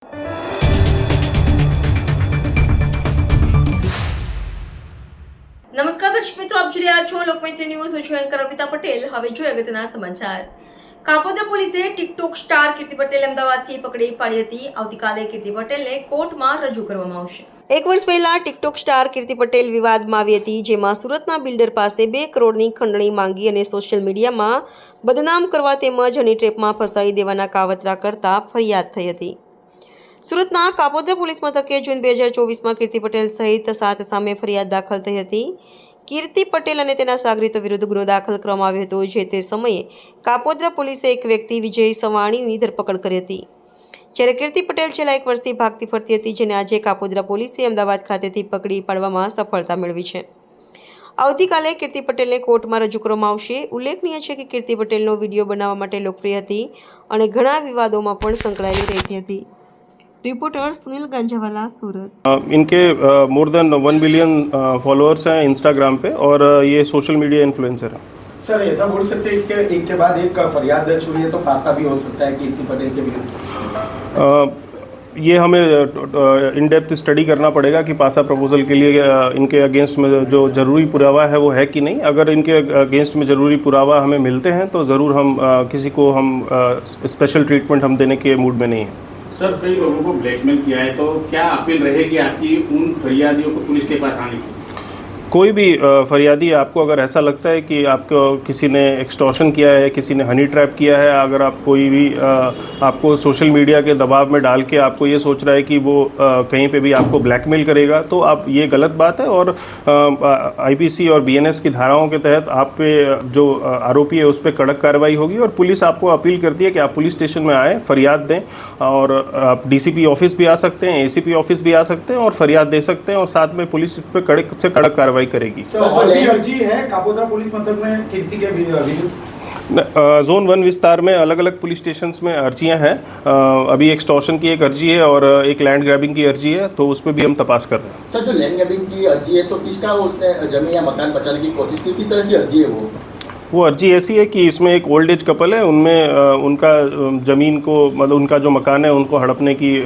નમસ્કાર દર્શક મિત્રો, આપ જોઈ રહ્યા છો લોકમૈત્રી ન્યૂઝ. હું છું એન્કર અર્પિતા પટેલ. હવે જોઈએ અગત્યના સમાચાર. કાપોદ્રા પોલીસે ટિકટોક સ્ટાર કીર્તિ પટેલ અમદાવાદથી પકડી પાડી હતી. આવતીકાલે કીર્તિ પટેલને કોર્ટમાં રજૂ કરવામાં આવશે. એક વર્ષ પહેલા ટિકટોક સ્ટાર કીર્તિ પટેલ વિવાદમાં આવી હતી, જેમાં સુરતના બિલ્ડર પાસે 2 કરોડની ખંડણી માંગી અને સોશિયલ મીડિયામાં બદનામ કરવા તેમજ હની ટ્રેપમાં ફસાઈ દેવાના કાવતરા કરતા ફરિયાદ થઈ હતી. સુરતના કાપોદ્રા પોલીસ મથકે જૂન 2024માં કીર્તિ પટેલ સહિત 7 સામે ફરિયાદ દાખલ થઈ હતી. કીર્તિ પટેલ અને તેના સાગરીતો વિરુદ્ધ ગુનો દાખલ કરવામાં આવ્યો હતો. જે તે સમયે કાપોદ્રા પોલીસે એક વ્યક્તિ વિજય સવાણીની ધરપકડ કરી હતી, જ્યારે કીર્તિ પટેલ છેલ્લા 1 વર્ષથી ભાગતી ફરતી હતી, જેને આજે કાપોદ્રા પોલીસે અમદાવાદ ખાતેથી પકડી પાડવામાં સફળતા મેળવી છે. આવતીકાલે કીર્તિ પટેલને કોર્ટમાં રજૂ કરવામાં આવશે. ઉલ્લેખનીય છે કે કીર્તિ પટેલનો વિડીયો બનાવવા માટે લોકપ્રિય હતી અને ઘણા વિવાદોમાં પણ સંકળાયેલી रहती હતી. रिपोर्टर सुनील गंजावाला, सूरत. इनके मोर देन 1 बिलियन फॉलोअर्स हैं इंस्टाग्राम पे और ये सोशल मीडिया इन्फ्लुएंसर है. सर ऐसा बोल सकते हैं कि एक के बाद एक फरियाद दर्ज हुई है, तो पासा भी हो सकता है कीर्ति पटेल के विरुद्ध. ये हमें इन डेप्थ स्टडी करना पड़ेगा कि पासा प्रपोजल के लिए इनके अगेंस्ट में जो ज़रूरी पुरावा है वो है कि नहीं. अगर इनके अगेंस्ट में ज़रूरी पुरावा हमें मिलते हैं तो ज़रूर हम किसी को हम स्पेशल ट्रीटमेंट हम देने के मूड में नहीं हैं. सर, कई लोगों को ब्लैकमेल किया है, तो क्या अपील रहेगी आपकी उन फरियादियों को पुलिस के पास आने की? कोई भी फरियादी, आपको अगर ऐसा लगता है कि आपको किसी ने एक्सटॉर्शन किया है, किसी ने हनी ट्रैप किया है, अगर आप कोई भी आपको सोशल मीडिया के दबाव में डाल के आपको ये सोच रहा है कि वो कहीं पे भी आपको ब्लैकमेल करेगा, तो आप ये गलत बात है. और आईपीसी और बीएनएस की धाराओं के तहत आप पे जो आरोपी है उस पर कड़क कार्रवाई होगी. और पुलिस आपको अपील करती है कि आप पुलिस स्टेशन में आए, फरियाद दें, और आप डीसीपी ऑफिस भी आ सकते हैं, एसीपी ऑफिस भी आ सकते हैं और फरियाद दे सकते हैं, और साथ में पुलिस इस पर कड़क से कड़क कार्रवाई करेगी. अर्जी है कापोद्रा पुलिस मथक में कीर्ति के विरुद्ध. जोन 1 विस्तार में अलग अलग पुलिस स्टेशंस में अर्जियां हैं. अभी एक्सटॉर्शन की एक अर्जी है और एक लैंड ग्रैबिंग की अर्जी है, तो उस पर भी हम तपास कर रहे हैं. सर, जो लैंड ग्रैबिंग की अर्जी है, तो किसका उसने जमीन या मकान बचाने की कोशिश की, किस तरह की अर्जी है वो अर्जी ऐसी है कि इसमें एक ओल्ड एज कपल है, उनमें उनका ज़मीन को, मतलब उनका जो मकान है उनको हड़पने की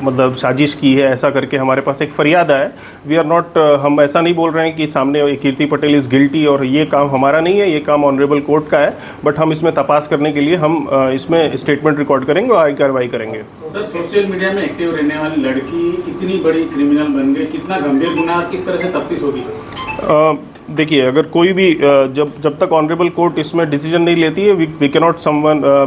मतलब साजिश की है, ऐसा करके हमारे पास एक फरियाद आया है. वी आर नॉट, हम ऐसा नहीं बोल रहे हैं कि सामने कीर्ति पटेल इज़ गिल्टी, और ये काम हमारा नहीं है, ये काम ऑनरेबल कोर्ट का है. बट हम इसमें तपास करने के लिए हम इसमें स्टेटमेंट रिकॉर्ड करेंगे और आगे कार्रवाई करेंगे. सर, सोशल मीडिया में एक्टिव रहने वाली लड़की इतनी बड़ी क्रिमिनल बन गई, कितना गंभीर गुनाह, किस तरह से तफ्तीश होगी? देखिए, अगर कोई भी जब तक ऑनरेबल कोर्ट इसमें डिसीजन नहीं लेती है, we can not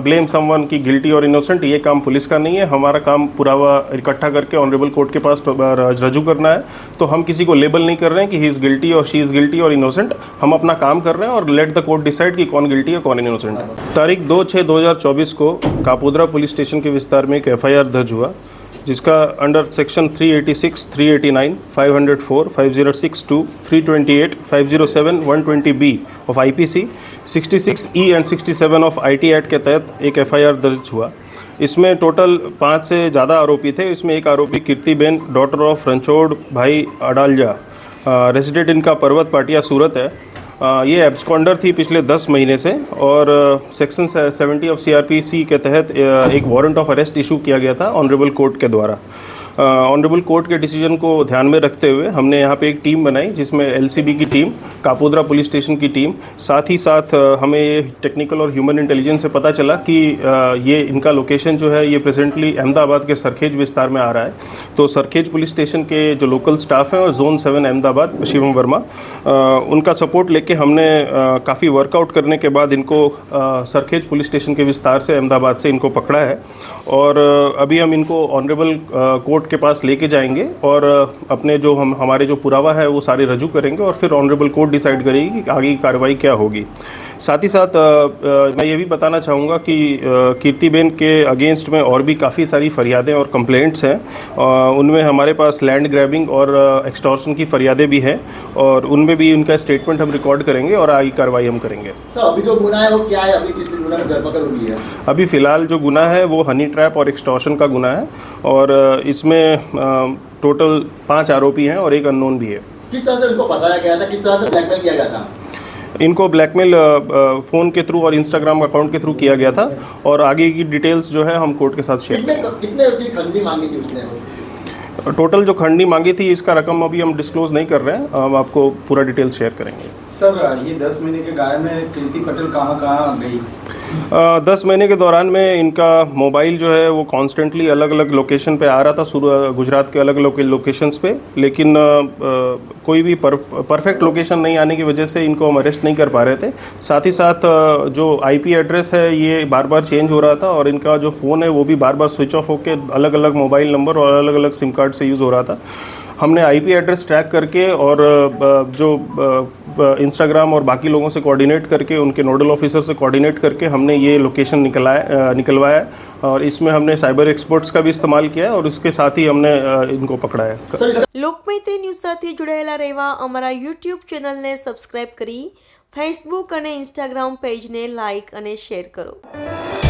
blame someone की गिल्टी और इनोसेंट. ये काम पुलिस का नहीं है. हमारा काम पुरावा इकट्ठा करके ऑनरेबल कोर्ट के पास रजू करना है. तो हम किसी को लेबल नहीं कर रहे हैं कि ही इज़ गिल्टी और शी इज़ गिल्टी और इनोसेंट. हम अपना काम कर रहे हैं और लेट द कोर्ट डिसाइड कि कौन गिल्टी है कौन इनोसेंट है. तारीख 2/6/2024 को कापोद्रा पुलिस स्टेशन के विस्तार में एक FIR दर्ज हुआ, जिसका under section 386, 389, 504, 5062, 328, 507, 120B of IPC, 66E and 67 of IT act के तहत एक FIR दर्ज हुआ. इसमें टोटल 5 से ज़्यादा आरोपी थे. इसमें एक आरोपी कीर्तिबेन, डॉटर ऑफ रणछोड़ भाई अडालजा, रेजिडेंट इनका पर्वत पाटिया, सूरत है. ये एब्सकॉन्डर थी पिछले 10 महीने से, और सेक्शन 70 ऑफ CRPC के तहत एक वारंट ऑफ अरेस्ट इशू किया गया था ऑनरेबल कोर्ट के द्वारा. ऑनरेबल कोर्ट के डिसीजन को ध्यान में रखते हुए हमने यहाँ पे एक टीम बनाई, जिसमें LCB की टीम, कापोद्रा पुलिस स्टेशन की टीम, साथ ही साथ हमें ये टेक्निकल और ह्यूमन इंटेलिजेंस से पता चला कि ये इनका लोकेशन जो है ये प्रेजेंटली अहमदाबाद के सरखेज विस्तार में आ रहा है. तो सरखेज पुलिस स्टेशन के जो लोकल स्टाफ हैं और जोन 7 अहमदाबाद शिवम वर्मा, उनका सपोर्ट लेके हमने काफ़ी वर्कआउट करने के बाद इनको सरखेज पुलिस स्टेशन के विस्तार से अहमदाबाद से इनको पकड़ा है. और अभी हम इनको ऑनरेबल कोर्ट के पास लेके जाएंगे और अपने जो हमारे जो पुरावा है वो सारे रजू करेंगे, और फिर ऑनरेबल कोर्ट डिसाइड करेगी कि आगे की कार्रवाई क्या होगी. साथ ही साथ मैं ये भी बताना चाहूँगा कि कीर्तिबेन के अगेंस्ट में और भी काफ़ी सारी फरियादें और कंप्लेंट्स हैं. उनमें हमारे पास लैंड ग्रैबिंग और एक्सटॉर्शन की फरियादें भी हैं, और उनमें भी उनका स्टेटमेंट हम रिकॉर्ड करेंगे और आगे कार्रवाई हम करेंगे. सर, अभी जो गुना है वो क्या है? अभी किस गुना में धरपकड़ हुई है? अभी फ़िलहाल जो गुना है वो हनी ट्रैप और एक्सटॉर्शन का गुना है, और इसमें टोटल 5 आरोपी हैं और एक अननोन भी है. किस तरह से उनको फंसाया गया था, किस तरह से ब्लैकमेल किया गया था? इनको ब्लैकमेल फ़ोन के थ्रू और इंस्टाग्राम अकाउंट के थ्रू किया गया था और आगे की डिटेल्स जो है हम कोर्ट के साथ शेयर कितने कितने की खंडी मांगी थी उसने? टोटल जो खंडी मांगी थी इसका रकम अभी हम डिस्क्लोज नहीं कर रहे हैं, हम आपको पूरा डिटेल्स शेयर करेंगे। सर ये 10 महीने के गायब में कीर्ति पटेल कहाँ कहाँ गई? 10 महीने के दौरान में इनका मोबाइल जो है वो कॉन्स्टेंटली अलग अलग लोकेशन पे आ रहा था, गुजरात के अलग अलग लोकेशंस पे, लेकिन कोई भी परफेक्ट लोकेशन नहीं आने की वजह से इनको हम अरेस्ट नहीं कर पा रहे थे। साथ ही साथ जो आईपी एड्रेस है ये बार बार चेंज हो रहा था और इनका जो फ़ोन है वो भी बार बार स्विच ऑफ होकर अलग अलग मोबाइल नंबर और अलग अलग सिम कार्ड से यूज़ हो रहा था। हमने आईपी एड्रेस ट्रैक करके और जो इंस्टाग्राम और बाकी लोगों से कोऑर्डिनेट करके, उनके नोडल ऑफिसर से कोऑर्डिनेट करके हमने ये लोकेशन निकलवाया और इसमें हमने साइबर एक्सपर्ट्स का भी इस्तेमाल किया है और उसके साथ ही हमने इनको पकड़ा है। લોકમૈત્રી ન્યૂઝ સાથે જોડાયેલા રહેવા અમારા યુટ્યુબ ચેનલને સબસ્ક્રાઇબ કરી ફેસબુક અને ઇન્સ્ટાગ્રામ પેજને લાઇક અને શેર કરો।